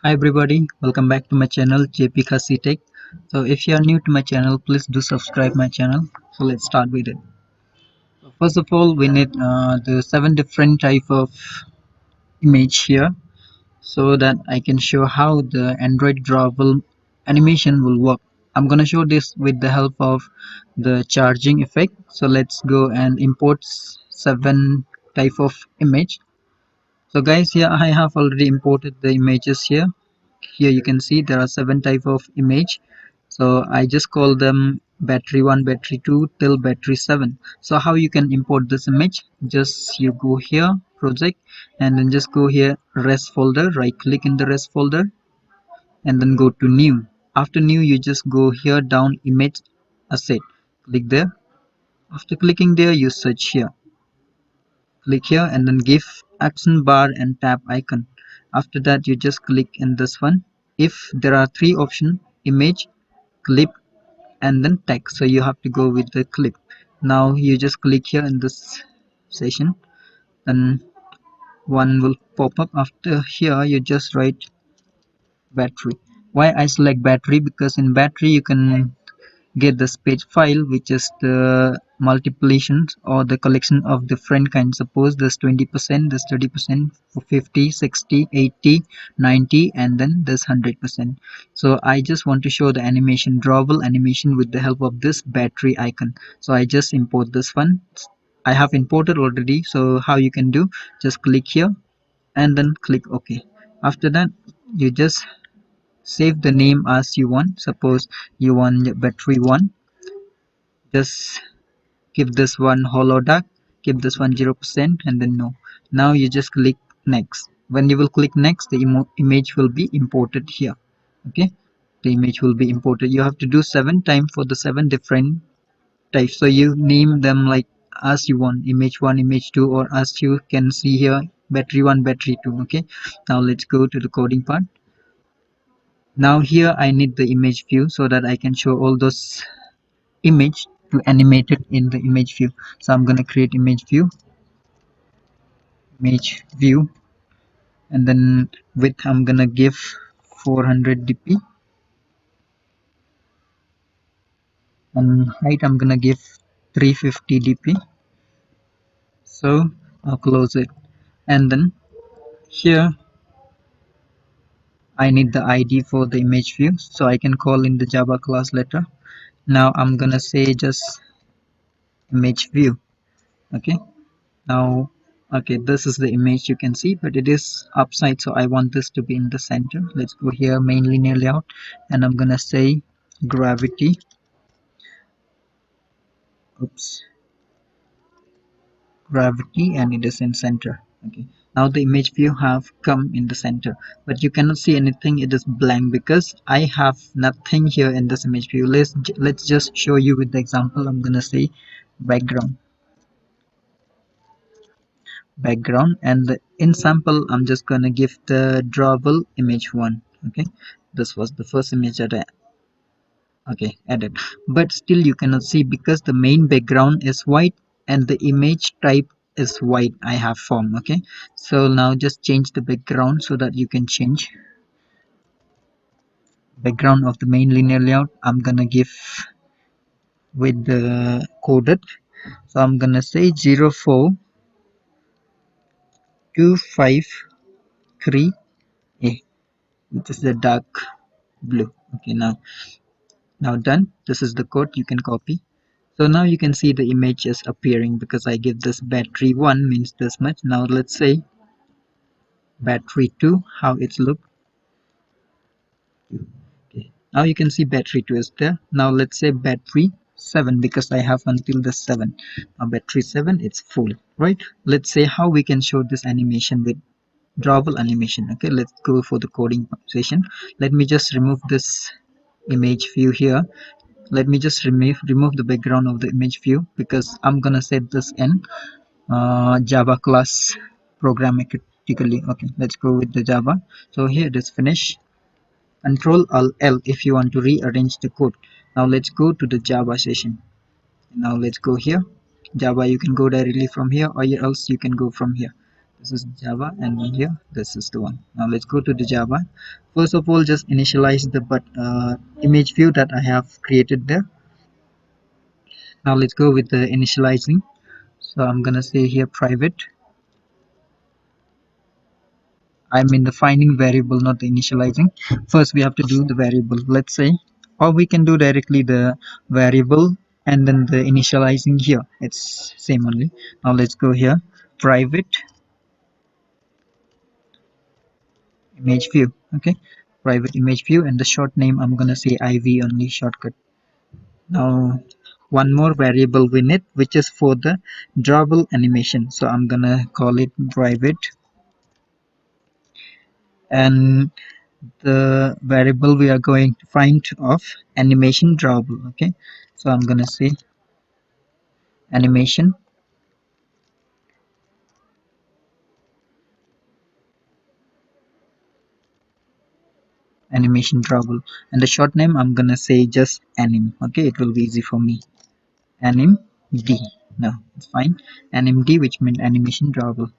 Hi everybody, welcome back to my channel JP Khasi Tech. So if you are new to my channel, please do subscribe my channel. So let's start with it. First of all, we need the 7 different type of image here so that I can show how the Android drawable animation will work. I'm gonna show this with the help of the charging effect. So let's go and import 7 type of image. So guys, here I have already imported the images here. Here you can see there are 7 type of image, so I just call them battery 1, battery 2 till battery 7. So how you can import this image, just you go here project and then just go here res folder, right click in the res folder and then go to new. After new you just go here down image asset, click there. After clicking there you search here, click here and then give action bar and tab icon. After that you just click in this one. If there are 3 options, image, clip and then text, so you have to go with the clip. Now you just click here in this session, then one will pop up. After here you just write battery. Why I select battery? Because in battery you can get the page file, which is the multiplications or the collection of different kinds. Suppose there's 20%, there's 30%, 50, 60, 80, 90, and then there's 100%. So I just want to show the animation drawable animation with the help of this battery icon. So I just import this one. I have imported already. So how you can do, just click here and then click OK. After that you just save the name as you want. Suppose you want battery 1, just give this one hollow duck, give this one 0% and then no. Now you just click next. When you will click next, the image will be imported here. Okay, the image will be imported. You have to do 7 times for the 7 different types, so you name them like as you want, image 1, image 2, or as you can see here, battery 1, battery 2. Okay, now let's go to the coding part. Now here I need the image view so that I can show all those image to animate it in the image view. So I'm gonna create image view, and then width I'm gonna give 400 dp, and height I'm gonna give 350 dp. So I'll close it, and then here I need the ID for the image view, so I can call in the Java class later. Now I'm gonna say just image view. Okay, now okay, this is the image you can see, but it is upside, so I want this to be in the center. Let's go here, main linear layout, and I'm gonna say gravity, gravity, and it is in center. Okay, now the image view have come in the center, but you cannot see anything. It is blank because I have nothing here in this image view. Let's just show you with the example. I'm gonna say background, and in sample I'm just gonna give the drawable image 1. Okay, this was the first image that I added, but still you cannot see because the main background is white and the image type is white I have formed. Okay, so now just change the background so that you can change background of the main linear layout. I'm gonna give with the coded, so I'm gonna say 04253A, which is the dark blue. Okay, now done. This is the code, you can copy. So now you can see the image is appearing because I give this battery 1 means this much. Now let's say battery 2, how it's look. Okay, now you can see battery 2 is there. Now let's say battery 7, because I have until the 7. Now battery 7, it's full, right? Let's say how we can show this animation with drawable animation. Okay, let's go for the coding session. Let me just remove this image view here. Let me just remove the background of the image view because I'm gonna set this in Java class programmatically. Okay, let's go with the Java. So here it is finish. Control Alt L if you want to rearrange the code. Now let's go to the Java session. Now let's go here. Java, you can go directly from here, or else you can go from here. This is Java, and here this is the one. Now let's go to the Java. First of all, just initialize the image view that I have created there. Now let's go with the initializing. So I'm gonna say here private. I'm in the finding variable, not the initializing. First we have to do the variable, let's say, or we can do directly the variable and then the initializing here. It's same only. Now let's go here, private image view. Okay, private image view, and the short name I'm gonna say IV only, shortcut. Now one more variable we need, which is for the drawable animation, so I'm gonna call it private, and the variable we are going to find of animation drawable. Okay, so I'm gonna say animation drawable, and the short name I'm gonna say just anim. Okay, it will be easy for me. Anim D. No, it's fine. Anim D, which means animation drawable.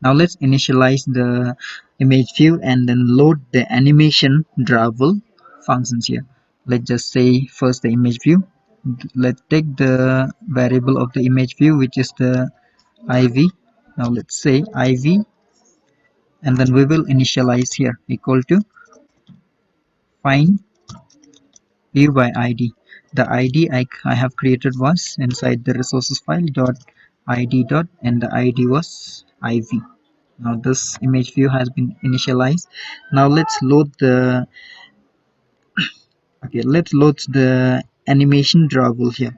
Now let's initialize the image view and then load the animation drawable functions here. Let's just say first the image view. Let's take the variable of the image view, which is the IV. Now let's say IV, and then we will initialize here equal to find view by ID. The ID I have created was inside the resources file dot id dot, and the ID was IV. Now this image view has been initialized. Now let's load the animation drawable here.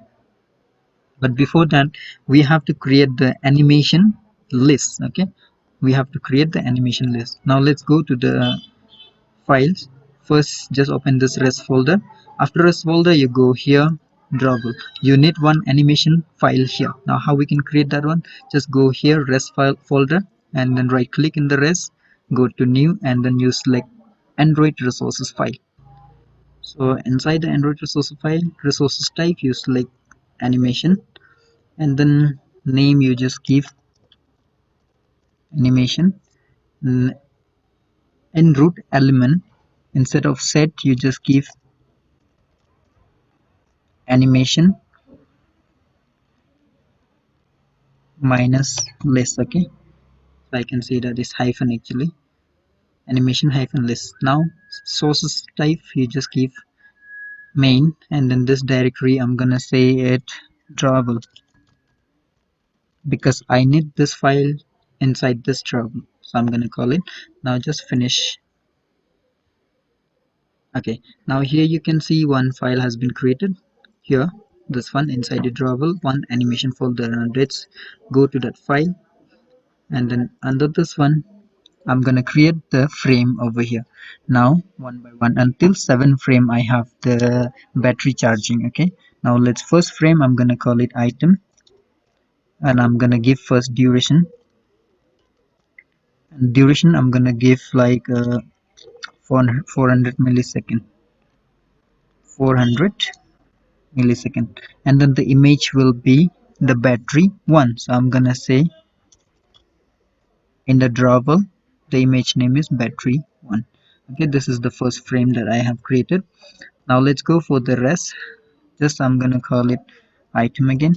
But before that, we have to create the animation list. Okay, we have to create the animation list. Now let's go to the files. First, just open this res folder. After res folder, you go here, drawable. You need one animation file here. Now how we can create that one? Just go here, res file folder, and then right click in the res, go to new, and then you select Android resources file. So inside the Android resources file, resources type, you select animation, and then name you just give animation. In root element, instead of set, you just give animation minus list. Okay, so I can say that is hyphen, actually animation hyphen list. Now sources type, you just give main, and then this directory I'm gonna say it drawable, because I need this file inside this drawable, so I'm gonna call it. Now just finish. Okay, now here you can see one file has been created here, this one inside the drawable, one animation folder. And let's go to that file, and then under this one I'm gonna create the frame over here. Now one by one until 7 frame I have the battery charging. Okay, now let's first frame, I'm gonna call it item, and I'm gonna give first duration, and duration I'm gonna give like 400 millisecond, 400 millisecond, and then the image will be the battery one. So I'm gonna say in the drawable the image name is battery one. Okay, this is the first frame that I have created. Now let's go for the rest. Just I'm gonna call it item again.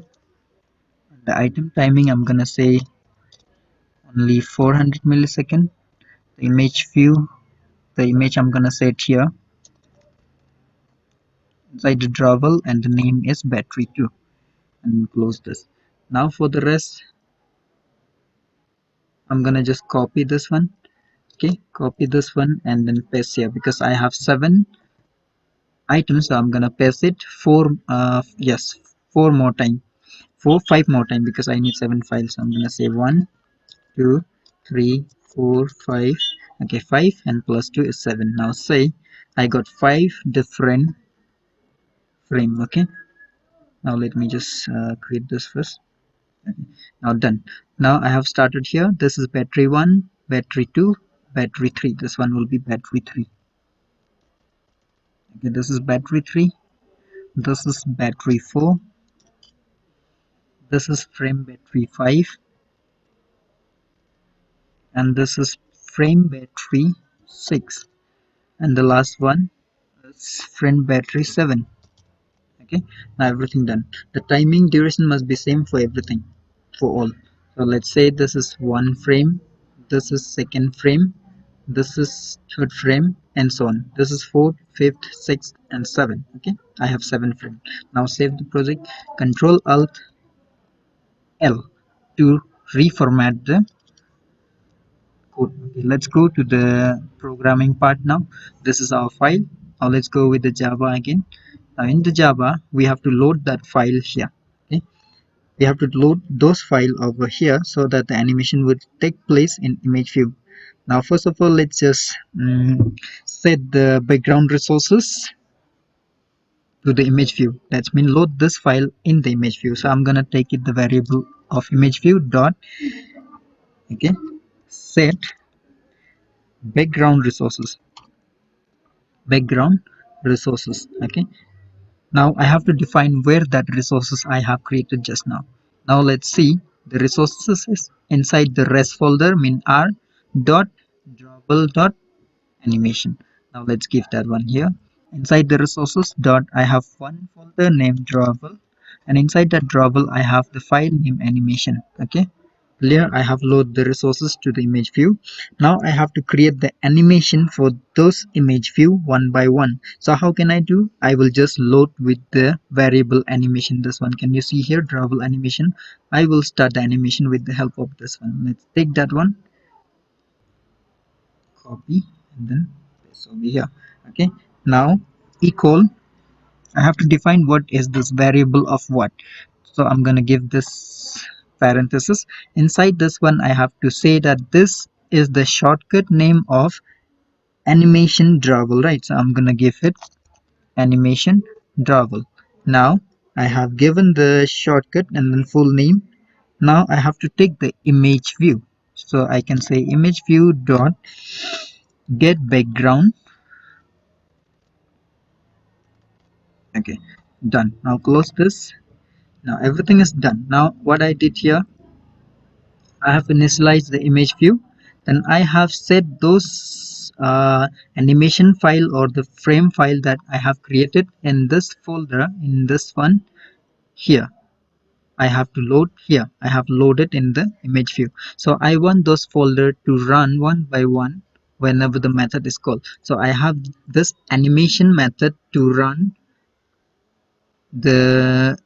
The item timing I'm gonna say only 400 millisecond. The image view, the image I'm gonna set here inside the drawable, and the name is battery 2, and close this. Now for the rest I'm gonna just copy this one. Okay, copy this one and then paste here, because I have 7 items, so I'm gonna paste it yes, 4 more time, 5 more time, because I need 7 files. So I'm gonna say 1 2 3 4 5. Okay, 5 and plus 2 is 7. Now say I got 5 different frame. Okay, now let me just create this first. Okay, now done. Now I have started here. This is battery 1, battery 2, battery 3. This one will be battery 3. Okay, this is battery 3, this is battery 4, this is frame battery 5, and this is frame battery 6, and the last one is frame battery 7. Okay, now everything done. The timing duration must be same for everything, for all. So let's say this is one frame, this is second frame, this is third frame, and so on. This is fourth, fifth, sixth, and 7. Okay, I have 7 frames. Now save the project. Control Alt L to reformat the code. Okay, let's go to the programming part now. This is our file. Now let's go with the Java again. Now in the Java, we have to load that file here. Okay, we have to load those files over here so that the animation would take place in image view. Now first of all, let's just set the background resources to the image view. That means load this file in the image view. So I'm gonna take it the variable of image view dot, okay, set background resources. Okay, now I have to define where that resources I have created just now. Now let's see, the resources is inside the res folder, mean r dot drawable dot animation. Now let's give that one here. Inside the resources dot, I have one folder named drawable, and inside that drawable I have the file name animation. Okay, clear. I have load the resources to the image view. Now I have to create the animation for those image view one by one. So how can I do? I will just load with the variable animation. This one, can you see here, drawable animation? I will start the animation with the help of this one. Let's take that one, copy, and then paste over here. Okay, now equal, I have to define what is this variable of what. So I'm gonna give this parenthesis. Inside this one, I have to say that this is the shortcut name of animation drawable, right? So I'm gonna give it animation drawable. Now I have given the shortcut and then full name. Now I have to take the image view. So I can say image view dot get background. Okay, done. Now close this. Now everything is done. Now what I did here, I have initialized the image view, then I have set those animation file or the frame file that I have created in this folder, in this one here. I have to load here. I have loaded in the image view. So I want those folder to run one by one whenever the method is called. So I have this animation method to run the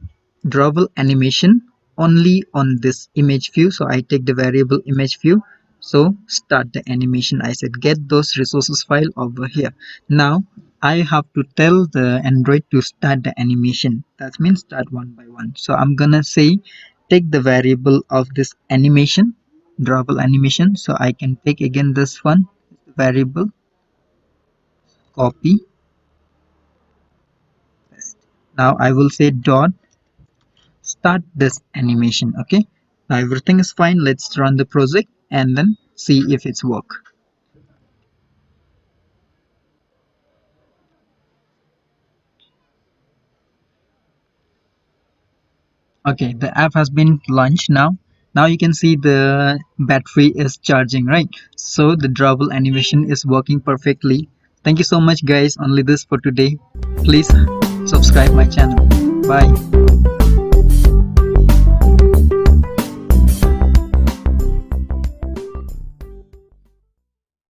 drawable animation only on this image view. So I take the variable image view, so start the animation. I said get those resources file over here. Now I have to tell the Android to start the animation. That means start one by one. So I'm gonna say take the variable of this animation, drawable animation. So I can take again this one variable, copy, paste. Now I will say dot start this animation. Okay, now everything is fine. Let's run the project and then see if it's work. Okay, the app has been launched now. Now you can see the battery is charging, right? So the drawable animation is working perfectly. Thank you so much guys, only this for today. Please subscribe my channel. Bye.